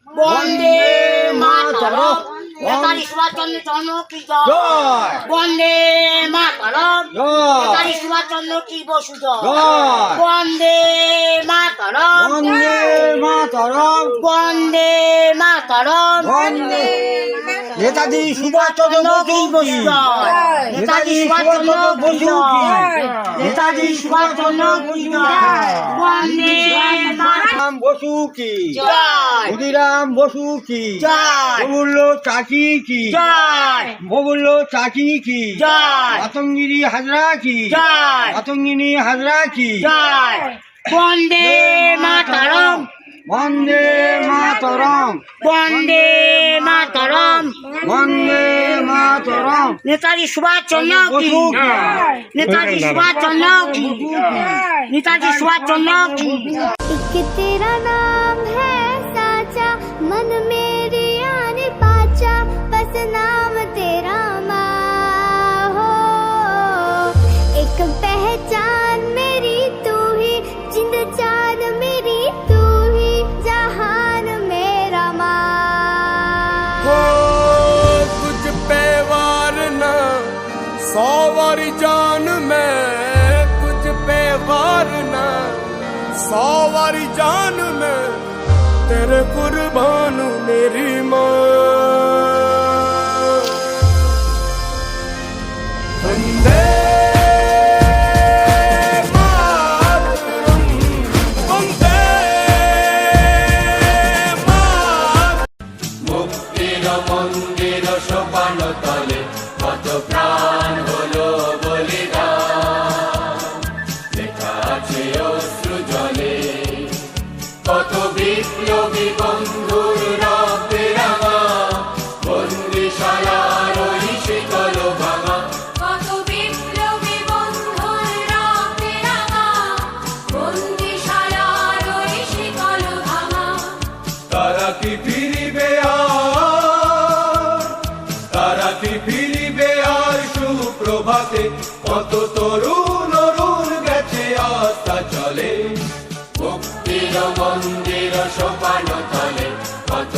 বন্দে মাতরম নেতাজি সুভাষচন্দ্র চন্দ্র কি জয়, বন্দে মাতরম নেতাজি সুভাষচন্দ্র কি বসু জয়, বন্দে মাতরম, বন্দে মাতরম, বন্দে মাতরম, বন্দে নেতাজি সুভাষচন্দ্র বসু জয়, নেতাজি সুভাষচন্দ্র বসু জয়, নেতাজি সুভাষচন্দ্র বসু জয়, বন্দে মাতরম বসু কি জয়, ক্ষুদিরাম বসু কি জয়, প্রফুল্ল চাকি কি জয়, প্রফুল্ল চাকি কি জয়, মাতঙ্গিনী হাজরা কি জয়, মাতঙ্গিনী হাজরা কি জয়, বন্দে মাতরম, বন্দে মাতরম, বন্দে মাতরম, বন্দে মাতরম নেতাজি সুভাষচন্দ্র কি বসু কি নেতাজি সুভাষচন্দ্র কি नेताजी सुभाष चंद्र की। एक तेरा नाम है साचा, मन मेरी आने पाचा, बस नाम तेरा माँ हो। एक पहचान मेरी तू ही, जिंद जान मेरी तू ही, जहान मेरा माँ हो। कुछ पे वार ना 100 वार जान में, कुछ पे वार ना 100 वारी जान में, तेरे कुर्बान मेरी माँ। वंदे मातरम, वंदे मातरम। मुक्तिर मंदिर सोपान तले कत प्राण हलो बलिदान, লেখা আছে অশ্রু জলে কত বিপ্লবী বন্ধুর রক্তে রাঙা, বন্দিশালার ওই শীতল ভাঙা, কত বিপ্লবী বন্ধুর রক্তে রাঙা, বন্দিশালার ওই শীতল ভাঙা। তারা কি ফিরিবে আর, তারা কি ফিরিবে আর সুপ্রভাতে, কত তরুণ অরুণ গেছে আস্থা চলে, মুক্তির মন্দির সোপান তলে কত